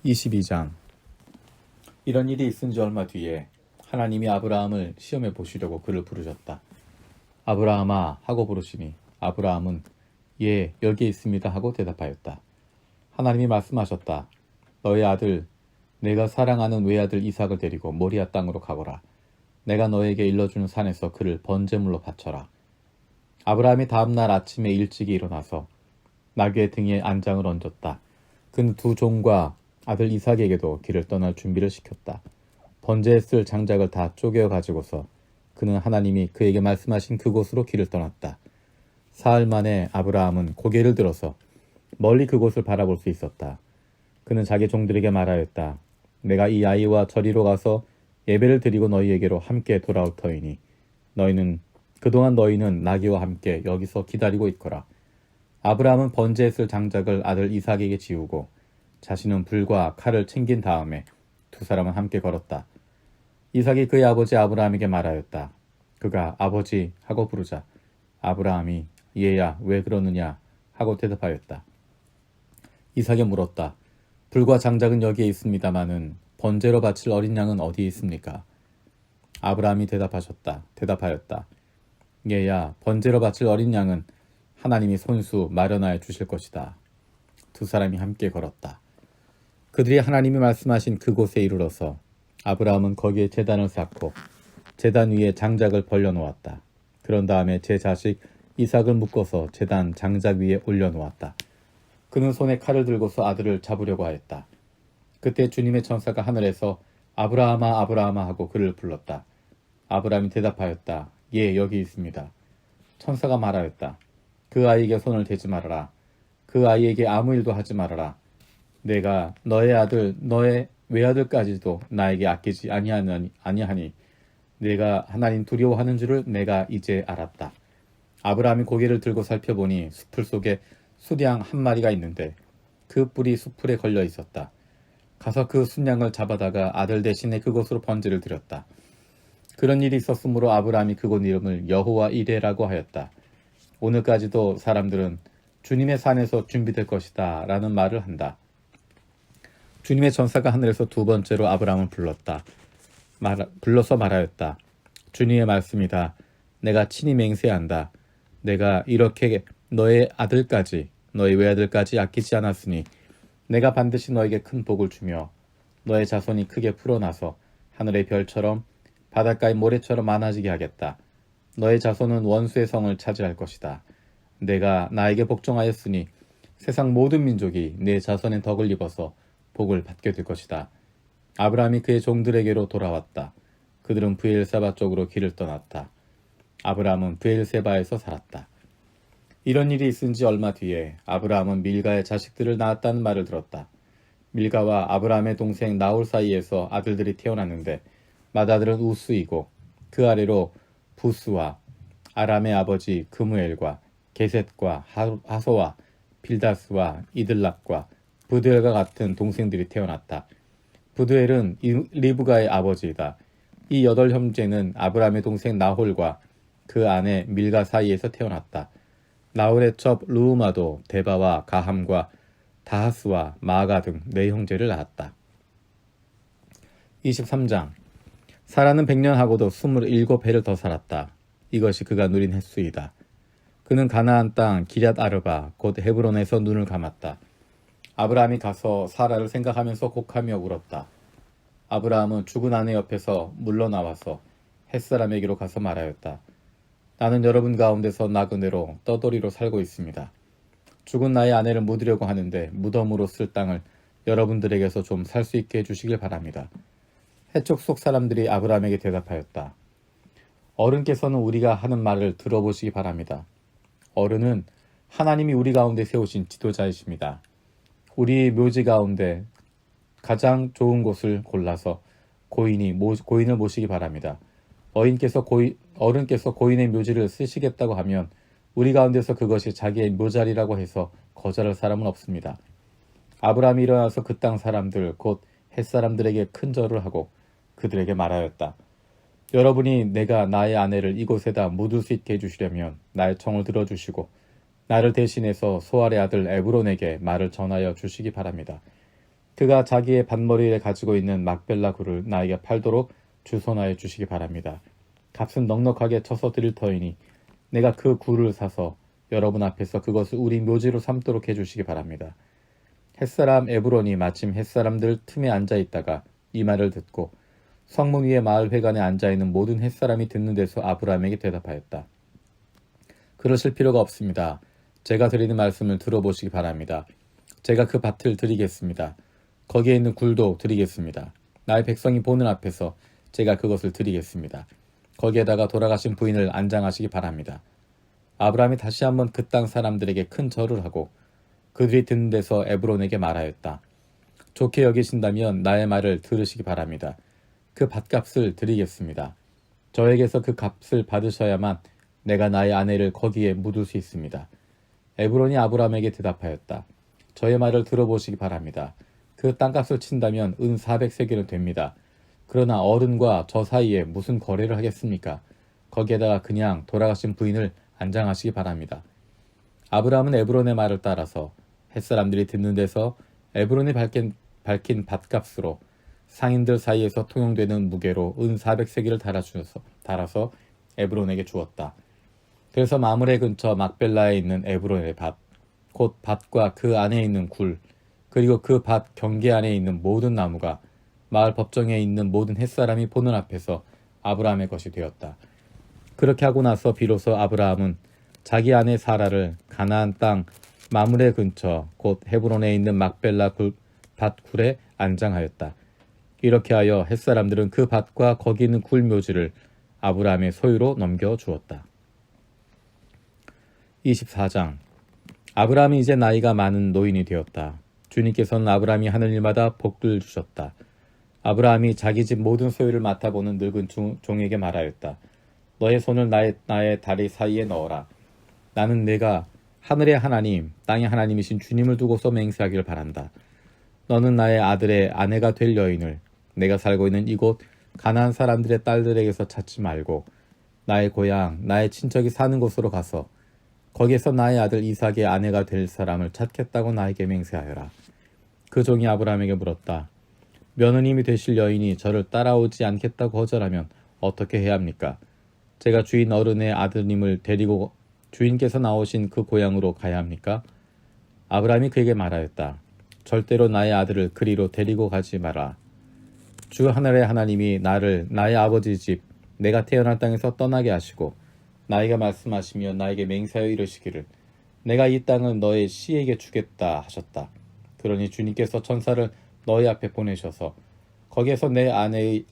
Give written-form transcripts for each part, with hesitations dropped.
22장. 이런 일이 있은 지 얼마 뒤에 하나님이 아브라함을 시험해 보시려고 그를 부르셨다. 아브라함아 하고 부르시니 아브라함은 예 여기 있습니다 하고 대답하였다. 하나님이 말씀하셨다. 너의 아들 내가 사랑하는 외아들 이삭을 데리고 모리아 땅으로 가거라. 내가 너에게 일러주는 산에서 그를 번제물로 바쳐라. 아브라함이 다음날 아침에 일찍이 일어나서 나귀의 등에 안장을 얹었다. 그는 두 종과 아들 이삭에게도 길을 떠날 준비를 시켰다. 번제에 쓸 장작을 다 쪼개어 가지고서 그는 하나님이 그에게 말씀하신 그곳으로 길을 떠났다. 사흘 만에 아브라함은 고개를 들어서 멀리 그곳을 바라볼 수 있었다. 그는 자기 종들에게 말하였다. 내가 이 아이와 저리로 가서 예배를 드리고 너희에게로 함께 돌아올 터이니 그동안 너희는 나귀와 함께 여기서 기다리고 있거라. 아브라함은 번제에 쓸 장작을 아들 이삭에게 지우고 자신은 불과 칼을 챙긴 다음에 두 사람은 함께 걸었다. 이삭이 그의 아버지 아브라함에게 말하였다. 그가 아버지 하고 부르자 아브라함이 얘야 왜 그러느냐 하고 대답하였다. 이삭이 물었다. 불과 장작은 여기에 있습니다마는 번제로 바칠 어린 양은 어디에 있습니까? 아브라함이 대답하였다. 얘야 번제로 바칠 어린 양은 하나님이 손수 마련하여 주실 것이다. 두 사람이 함께 걸었다. 그들이 하나님이 말씀하신 그곳에 이르러서 아브라함은 거기에 제단을 쌓고 제단 위에 장작을 벌려놓았다. 그런 다음에 제 자식 이삭을 묶어서 제단 장작 위에 올려놓았다. 그는 손에 칼을 들고서 아들을 잡으려고 하였다. 그때 주님의 천사가 하늘에서 아브라함아 아브라함아 하고 그를 불렀다. 아브라함이 대답하였다. 예 여기 있습니다. 천사가 말하였다. 그 아이에게 손을 대지 말아라. 그 아이에게 아무 일도 하지 말아라. 내가 너의 아들 너의 외아들까지도 나에게 아끼지 아니하니 내가 하나님 두려워하는 줄을 내가 이제 알았다. 아브라함이 고개를 들고 살펴보니 수풀 속에 수양 한 마리가 있는데 그 뿔이 수풀에 걸려 있었다. 가서 그 순양을 잡아다가 아들 대신에 그곳으로 번제를 드렸다. 그런 일이 있었으므로 아브라함이 그곳 이름을 여호와 이레라고 하였다. 오늘까지도 사람들은 주님의 산에서 준비될 것이다 라는 말을 한다. 주님의 전사가 하늘에서 두 번째로 아브라함을 불러서 말하였다. 주님의 말씀이다. 내가 친히 맹세한다. 내가 이렇게 너의 외아들까지 아끼지 않았으니 내가 반드시 너에게 큰 복을 주며 너의 자손이 크게 풀어나서 하늘의 별처럼 바닷가의 모래처럼 많아지게 하겠다. 너의 자손은 원수의 성을 차지할 것이다. 내가 나에게 복종하였으니 세상 모든 민족이 내 자손의 덕을 입어서 복을 받게 될 것이다. 아브라함이 그의 종들에게로 돌아왔다. 그들은 브엘세바 쪽으로 길을 떠났다. 아브라함은 브엘세바에서 살았다. 이런 일이 있은 지 얼마 뒤에 아브라함은 밀가의 자식들을 낳았다는 말을 들었다. 밀가와 아브라함의 동생 나홀 사이에서 아들들이 태어났는데 맏아들은 우스이고 그 아래로 부스와 아람의 아버지 그무엘과 게셋과 하소와 빌다스와 이들락과 부드엘과 같은 동생들이 태어났다. 부드엘은 리브가의 아버지이다. 이 8형제는 아브라함의 동생 나홀과 그 아내 밀가 사이에서 태어났다. 나홀의 첩 루우마도 데바와 가함과 다하스와 마가 등 4형제를 낳았다. 23장. 사라는 100년하고도 27해를 더 살았다. 이것이 그가 누린 횟수이다. 그는 가나안 땅 기럇 아르바 곧 헤브론에서 눈을 감았다. 아브라함이 가서 사라를 생각하면서 곡하며 울었다. 아브라함은 죽은 아내 옆에서 물러나와서 햇사람에게로 가서 말하였다. 나는 여러분 가운데서 나그네로 떠돌이로 살고 있습니다. 죽은 나의 아내를 묻으려고 하는데 무덤으로 쓸 땅을 여러분들에게서 좀 살 수 있게 해주시길 바랍니다. 해족 속 사람들이 아브라함에게 대답하였다. 어른께서는 우리가 하는 말을 들어보시기 바랍니다. 어른은 하나님이 우리 가운데 세우신 지도자이십니다. 우리 묘지 가운데 가장 좋은 곳을 골라서 고인을 모시기 바랍니다. 어른께서 고인의 묘지를 쓰시겠다고 하면 우리 가운데서 그것이 자기의 묘자리라고 해서 거절할 사람은 없습니다. 아브라함이 일어나서 그 땅 사람들 곧 햇사람들에게 큰 절을 하고 그들에게 말하였다. 여러분이 내가 나의 아내를 이곳에다 묻을 수 있게 해주시려면 나의 청을 들어주시고 나를 대신해서 소알의 아들 에브론에게 말을 전하여 주시기 바랍니다. 그가 자기의 밭머리에 가지고 있는 막벨라 굴을 나에게 팔도록 주선하여 주시기 바랍니다. 값은 넉넉하게 쳐서 드릴 터이니 내가 그 굴을 사서 여러분 앞에서 그것을 우리 묘지로 삼도록 해주시기 바랍니다. 햇사람 에브론이 마침 햇사람들 틈에 앉아있다가 이 말을 듣고 성문 위에 마을 회관에 앉아있는 모든 햇사람이 듣는 데서 아브라함에게 대답하였다. 그러실 필요가 없습니다. 제가 드리는 말씀을 들어보시기 바랍니다. 제가 그 밭을 드리겠습니다. 거기에 있는 굴도 드리겠습니다. 나의 백성이 보는 앞에서 제가 그것을 드리겠습니다. 거기에다가 돌아가신 부인을 안장하시기 바랍니다. 아브라함이 다시 한번 그 땅 사람들에게 큰 절을 하고 그들이 듣는 데서 에브론에게 말하였다. 좋게 여기신다면 나의 말을 들으시기 바랍니다. 그 밭값을 드리겠습니다. 저에게서 그 값을 받으셔야만 내가 나의 아내를 거기에 묻을 수 있습니다. 에브론이 아브라함에게 대답하였다. 저의 말을 들어보시기 바랍니다. 그 땅값을 친다면 은 400세겔은 됩니다. 그러나 어른과 저 사이에 무슨 거래를 하겠습니까? 거기에다가 그냥 돌아가신 부인을 안장하시기 바랍니다. 아브라함은 에브론의 말을 따라서 햇사람들이 듣는 데서 에브론이 밝힌 밭값으로 상인들 사이에서 통용되는 무게로 은 400세겔을 달아서 에브론에게 주었다. 그래서 마므레 근처 막벨라에 있는 에브론의 밭, 곧 밭과 그 안에 있는 굴, 그리고 그 밭 경계 안에 있는 모든 나무가 마을 법정에 있는 모든 햇사람이 보는 앞에서 아브라함의 것이 되었다. 그렇게 하고 나서 비로소 아브라함은 자기 아내 사라를 가나안 땅 마므레 근처 곧 헤브론에 있는 막벨라 밭 굴에 안장하였다. 이렇게 하여 햇사람들은 그 밭과 거기 있는 굴 묘지를 아브라함의 소유로 넘겨주었다. 24장. 아브라함이 이제 나이가 많은 노인이 되었다. 주님께서는 아브라함이 하는 일마다 복을 주셨다. 아브라함이 자기 집 모든 소유를 맡아보는 늙은 종에게 말하였다. 너의 손을 나의 다리 사이에 넣어라. 나는 내가 하늘의 하나님, 땅의 하나님이신 주님을 두고서 맹세하기를 바란다. 너는 나의 아들의 아내가 될 여인을 내가 살고 있는 이곳 가나안 사람들의 딸들에게서 찾지 말고 나의 고향, 나의 친척이 사는 곳으로 가서 거기에서 나의 아들 이삭의 아내가 될 사람을 찾겠다고 나에게 맹세하여라. 그 종이 아브라함에게 물었다. 며느님이 되실 여인이 저를 따라오지 않겠다고 거절하면 어떻게 해야 합니까? 제가 주인 어른의 아드님을 데리고 주인께서 나오신 그 고향으로 가야 합니까? 아브라함이 그에게 말하였다. 절대로 나의 아들을 그리로 데리고 가지 마라. 주 하늘의 하나님이 나를 나의 아버지 집 내가 태어난 땅에서 떠나게 하시고 나에게 말씀하시며 나에게 맹세하여 이르시기를 내가 이 땅을 너의 씨에게 주겠다 하셨다. 그러니 주님께서 천사를 너희 앞에 보내셔서 거기에서 내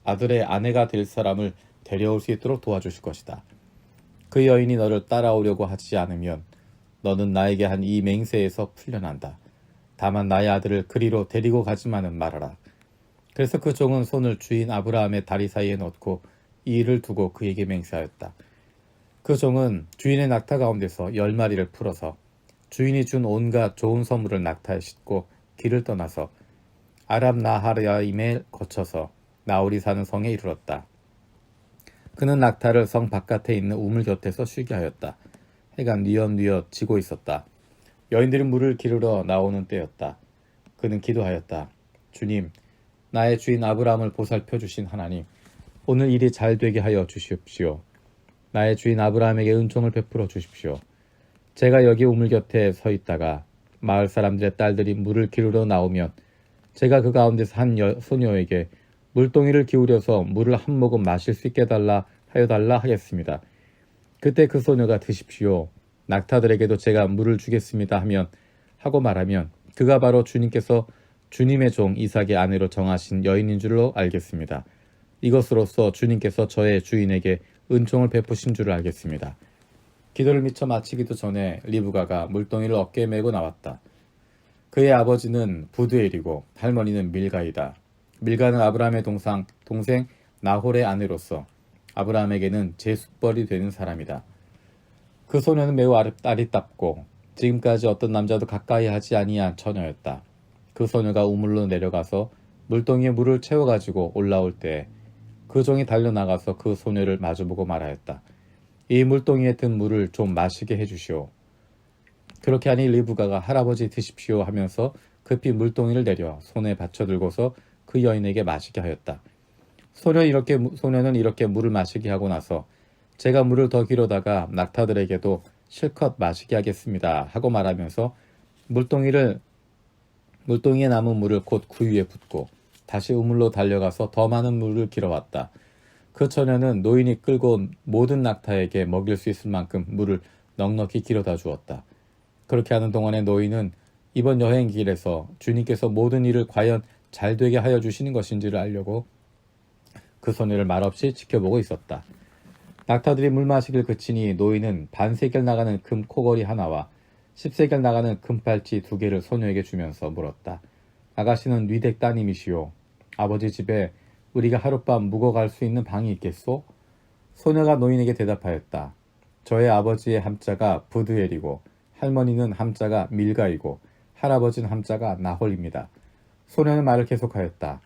아들의 아내가 될 사람을 데려올 수 있도록 도와주실 것이다. 그 여인이 너를 따라오려고 하지 않으면 너는 나에게 한 이 맹세에서 풀려난다. 다만 나의 아들을 그리로 데리고 가지만은 말아라. 그래서 그 종은 손을 주인 아브라함의 다리 사이에 넣고 이 일을 두고 그에게 맹세하였다. 그 종은 주인의 낙타 가운데서 10마리를 풀어서 주인이 준 온갖 좋은 선물을 낙타에 싣고 길을 떠나서 아랍 나하라임에 거쳐서 나홀이 사는 성에 이르렀다. 그는 낙타를 성 바깥에 있는 우물 곁에서 쉬게 하였다. 해가 뉘엿뉘엿 지고 있었다. 여인들이 물을 기르러 나오는 때였다. 그는 기도하였다. 주님, 나의 주인 아브라함을 보살펴 주신 하나님, 오늘 일이 잘 되게 하여 주십시오. 나의 주인 아브라함에게 은총을 베풀어 주십시오. 제가 여기 우물 곁에 서 있다가 마을 사람들의 딸들이 물을 기르러 나오면 제가 그 가운데서 한 소녀에게 물동이를 기울여서 물을 한 모금 마실 수 있게 하여 달라 하겠습니다. 그때 그 소녀가 드십시오. 낙타들에게도 제가 물을 주겠습니다 하고 말하면 그가 바로 주님께서 주님의 종 이삭의 아내로 정하신 여인인 줄로 알겠습니다. 이것으로써 주님께서 저의 주인에게 은총을 베푸신 줄을 알겠습니다. 기도를 미처 마치기도 전에 리브가가 물동이를 어깨에 메고 나왔다. 그의 아버지는 부두엘이고 할머니는 밀가이다. 밀가는 아브라함의 동생 나홀의 아내로서 아브라함에게는 제숫벌이 되는 사람이다. 그 소녀는 매우 아리답고 지금까지 어떤 남자도 가까이 하지 아니한 처녀였다. 그 소녀가 우물로 내려가서 물동이에 물을 채워가지고 올라올 때 그 종이 달려나가서 그 소녀를 마주보고 말하였다. 이 물동이에 든 물을 좀 마시게 해주시오. 그렇게 하니 리브가가 할아버지 드십시오 하면서 급히 물동이를 내려 손에 받쳐들고서 그 여인에게 마시게 하였다. 소년은 이렇게 물을 마시게 하고 나서 제가 물을 더 기르다가 낙타들에게도 실컷 마시게 하겠습니다 하고 말하면서 물동이에 남은 물을 곧 그 위에 붓고 다시 우물로 달려가서 더 많은 물을 길어왔다. 그 처녀는 노인이 끌고 온 모든 낙타에게 먹일 수 있을 만큼 물을 넉넉히 길어다 주었다. 그렇게 하는 동안에 노인은 이번 여행길에서 주님께서 모든 일을 과연 잘 되게 하여 주시는 것인지를 알려고 그 소녀를 말없이 지켜보고 있었다. 낙타들이 물 마시길 그치니 노인은 반세겔 나가는 금 코걸이 하나와 10세겔 나가는 금팔찌 2개를 소녀에게 주면서 물었다. 아가씨는 뉘댁 따님이시오. 아버지 집에 우리가 하룻밤 묵어갈 수 있는 방이 있겠소? 소녀가 노인에게 대답하였다. 저의 아버지의 함자가 부드엘이고 할머니는 함자가 밀가이고 할아버지는 함자가 나홀입니다. 소녀는 말을 계속하였다.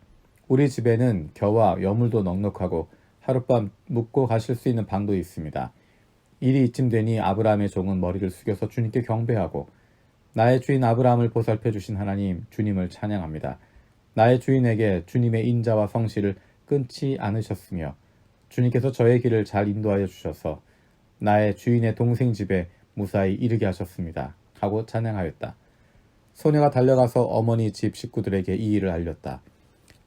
우리 집에는 겨와 여물도 넉넉하고 하룻밤 묵고 가실 수 있는 방도 있습니다. 일이 이쯤 되니 아브라함의 종은 머리를 숙여서 주님께 경배하고 나의 주인 아브라함을 보살펴 주신 하나님 주님을 찬양합니다. 나의 주인에게 주님의 인자와 성실을 끊지 않으셨으며 주님께서 저의 길을 잘 인도하여 주셔서 나의 주인의 동생 집에 무사히 이르게 하셨습니다. 하고 찬양하였다. 소녀가 달려가서 어머니 집 식구들에게 이 일을 알렸다.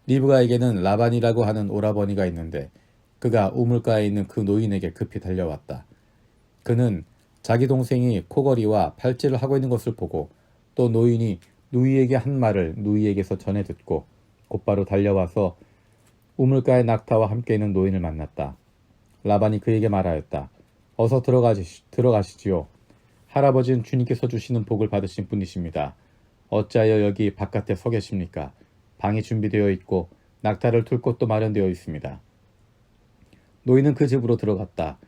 리브가에게는 라반이라고 하는 오라버니가 있는데 그가 우물가에 있는 그 노인에게 급히 달려왔다. 그는 자기 동생이 코걸이와 팔찌를 하고 있는 것을 보고 또 노인이 누이에게 한 말을 누이에게서 전해 듣고 곧바로 달려와서 우물가의 낙타와 함께 있는 노인을 만났다. 라반이 그에게 말하였다. 어서 들어가시지요. 할아버지는 주님께서 주시는 복을 받으신 분이십니다. 어찌하여 여기 바깥에 서 계십니까? 방이 준비되어 있고 낙타를 둘 곳도 마련되어 있습니다. 노인은 그 집으로 들어갔다.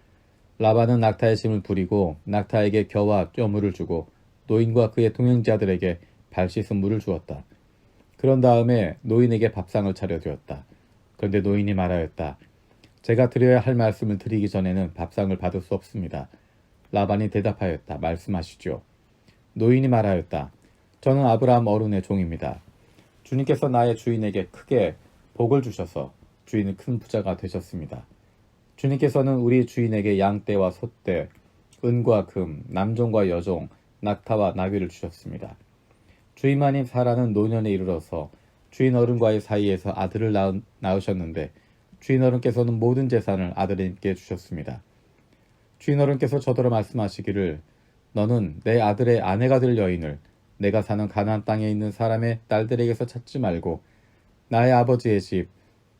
라반은 낙타의 짐을 부리고 낙타에게 겨와 뼈물을 주고 노인과 그의 동행자들에게 발 씻은 물을 주었다. 그런 다음에 노인에게 밥상을 차려주었다. 그런데 노인이 말하였다. 제가 드려야 할 말씀을 드리기 전에는 밥상을 받을 수 없습니다. 라반이 대답하였다. 말씀하시죠. 노인이 말하였다. 저는 아브라함 어른의 종입니다. 주님께서 나의 주인에게 크게 복을 주셔서 주인은 큰 부자가 되셨습니다. 주님께서는 우리 주인에게 양떼와 소떼, 은과 금, 남종과 여종, 낙타와 나귀를 주셨습니다. 주인마님 사라는 노년에 이르러서 주인 어른과의 사이에서 아들을 낳으셨는데 주인 어른께서는 모든 재산을 아들에게 주셨습니다. 주인 어른께서 저더러 말씀하시기를 너는 내 아들의 아내가 될 여인을 내가 사는 가나안 땅에 있는 사람의 딸들에게서 찾지 말고 나의 아버지의 집,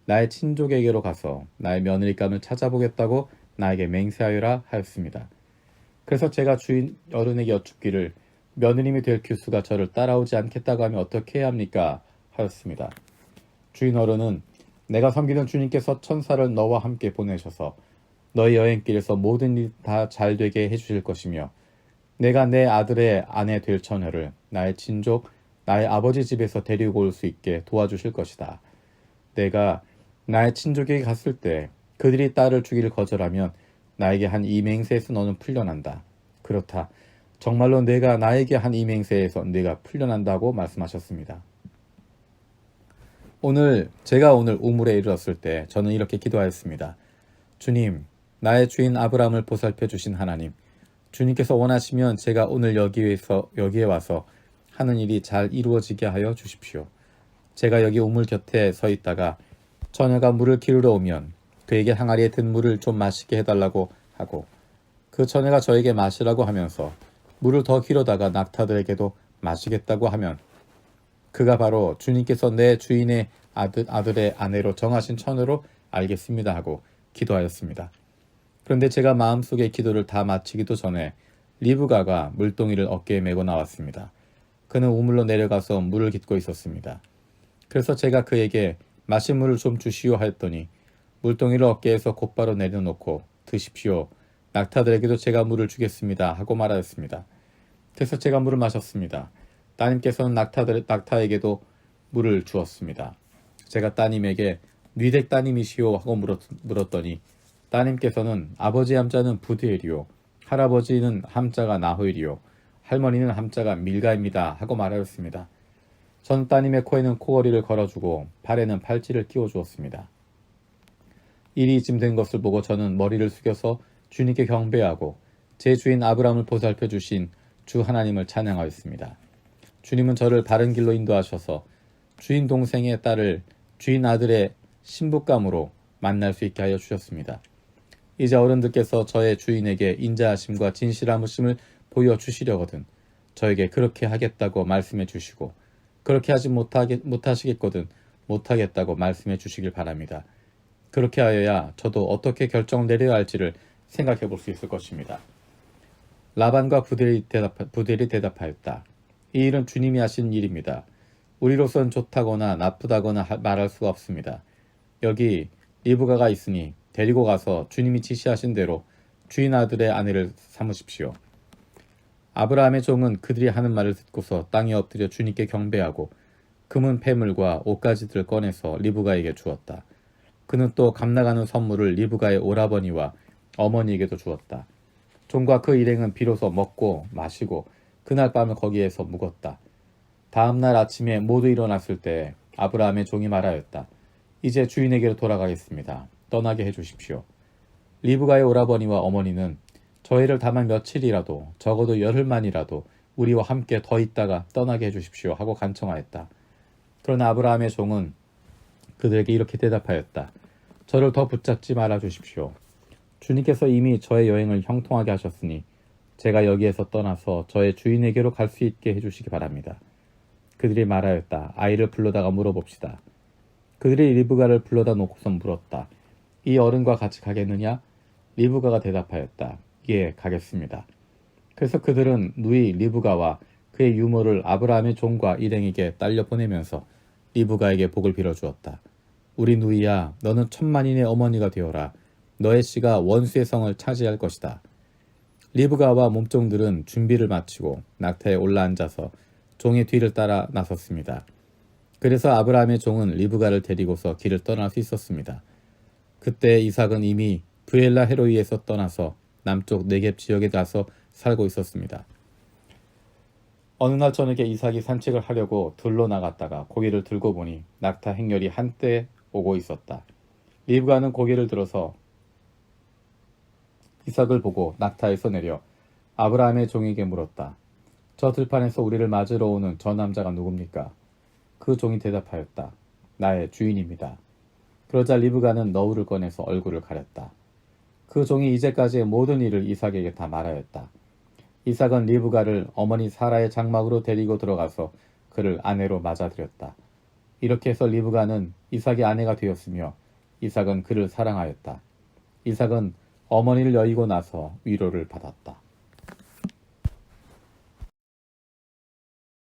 나의 친족에게로 가서 나의 며느리감을 찾아보겠다고 나에게 맹세하여라 하였습니다. 그래서 제가 주인 어른에게 여쭙기를 며느님이 될 규수가 저를 따라오지 않겠다고 하면 어떻게 해야 합니까? 하였습니다. 주인 어른은 내가 섬기는 주님께서 천사를 너와 함께 보내셔서 너의 여행길에서 모든 일 다 잘되게 해주실 것이며 내가 내 아들의 아내 될 처녀를 나의 친족, 나의 아버지 집에서 데리고 올 수 있게 도와주실 것이다. 내가 나의 친족에게 갔을 때 그들이 딸을 주기를 거절하면 나에게 한 이 맹세에서 너는 풀려난다. 그렇다. 정말로 내가 나에게 한 이 맹세에서 네가 풀려난다고 말씀하셨습니다. 제가 오늘 우물에 이르렀을 때 저는 이렇게 기도하였습니다. 주님, 나의 주인 아브라함을 보살펴 주신 하나님, 주님께서 원하시면 제가 오늘 여기에 와서 하는 일이 잘 이루어지게 하여 주십시오. 제가 여기 우물 곁에 서 있다가 처녀가 물을 기르러 오면 그에게 항아리에 든 물을 좀 마시게 해달라고 하고 그 처녀가 저에게 마시라고 하면서 물을 더 기르다가 낙타들에게도 마시겠다고 하면 그가 바로 주님께서 내 주인의 아들의 아내로 정하신 처녀로 알겠습니다 하고 기도하였습니다. 그런데 제가 마음속의 기도를 다 마치기도 전에 리브가가 물동이를 어깨에 메고 나왔습니다. 그는 우물로 내려가서 물을 깃고 있었습니다. 그래서 제가 그에게 마실 물을 좀 주시오 하였더니 물동이를 어깨에서 곧바로 내려놓고 드십시오. 낙타들에게도 제가 물을 주겠습니다 하고 말하였습니다. 그래서 제가 물을 마셨습니다. 따님께서는 낙타에게도 물을 주었습니다. 제가 따님에게 뉘댁 따님이시오 하고 물었더니 따님께서는 아버지 함자는 부드엘이요 할아버지는 함자가 나홀이요 할머니는 함자가 밀가입니다 하고 말하였습니다. 전 따님의 코에는 코걸이를 걸어주고 발에는 팔찌를 끼워주었습니다. 일이 이쯤 된 것을 보고 저는 머리를 숙여서 주님께 경배하고 제 주인 아브라함을 보살펴 주신 주 하나님을 찬양하였습니다. 주님은 저를 바른 길로 인도하셔서 주인 동생의 딸을 주인 아들의 신부감으로 만날 수 있게 하여 주셨습니다. 이제 어른들께서 저의 주인에게 인자하심과 진실함을 보여주시려거든 저에게 그렇게 하겠다고 말씀해 주시고 그렇게 하지 못하시겠거든 못하겠다고 말씀해 주시길 바랍니다. 그렇게 하여야 저도 어떻게 결정을 내려야 할지를 생각해 볼 수 있을 것입니다. 라반과 부델이 대답하였다. 이 일은 주님이 하신 일입니다. 우리로선 좋다거나 나쁘다거나 말할 수가 없습니다. 여기 리브가가 있으니 데리고 가서 주님이 지시하신 대로 주인 아들의 아내를 삼으십시오. 아브라함의 종은 그들이 하는 말을 듣고서 땅에 엎드려 주님께 경배하고 금은 패물과 옷가지들을 꺼내서 리브가에게 주었다. 그는 또 값나가는 선물을 리브가의 오라버니와 어머니에게도 주었다. 종과 그 일행은 비로소 먹고 마시고 그날 밤을 거기에서 묵었다. 다음날 아침에 모두 일어났을 때 아브라함의 종이 말하였다. 이제 주인에게로 돌아가겠습니다. 떠나게 해주십시오. 리브가의 오라버니와 어머니는 저희를 다만 며칠이라도 적어도 열흘만이라도 우리와 함께 더 있다가 떠나게 해주십시오 하고 간청하였다. 그러나 아브라함의 종은 그들에게 이렇게 대답하였다. 저를 더 붙잡지 말아 주십시오. 주님께서 이미 저의 여행을 형통하게 하셨으니 제가 여기에서 떠나서 저의 주인에게로 갈 수 있게 해주시기 바랍니다. 그들이 말하였다. 아이를 불러다가 물어봅시다. 그들이 리브가를 불러다 놓고서 물었다. 이 어른과 같이 가겠느냐? 리브가가 대답하였다. 예, 가겠습니다. 그래서 그들은 누이 리브가와 그의 유모를 아브라함의 종과 일행에게 딸려 보내면서 리브가에게 복을 빌어주었다. 우리 누이야, 너는 천만인의 어머니가 되어라. 너의 씨가 원수의 성을 차지할 것이다. 리브가와 몸종들은 준비를 마치고 낙타에 올라앉아서 종의 뒤를 따라 나섰습니다. 그래서 아브라함의 종은 리브가를 데리고서 길을 떠날 수 있었습니다. 그때 이삭은 이미 브엘라 헤로이에서 떠나서 남쪽 네겝 지역에 가서 살고 있었습니다. 어느 날 저녁에 이삭이 산책을 하려고 들로 나갔다가 고개를 들고 보니 낙타 행렬이 한때 오고 있었다. 리브가는 고개를 들어서 이삭을 보고 낙타에서 내려 아브라함의 종에게 물었다. 저 들판에서 우리를 맞으러 오는 저 남자가 누굽니까? 그 종이 대답하였다. 나의 주인입니다. 그러자 리브가는 너울을 꺼내서 얼굴을 가렸다. 그 종이 이제까지의 모든 일을 이삭에게 다 말하였다. 이삭은 리브가를 어머니 사라의 장막으로 데리고 들어가서 그를 아내로 맞아들였다. 이렇게 해서 리브가는 이삭의 아내가 되었으며 이삭은 그를 사랑하였다. 이삭은 어머니를 여의고 나서 위로를 받았다.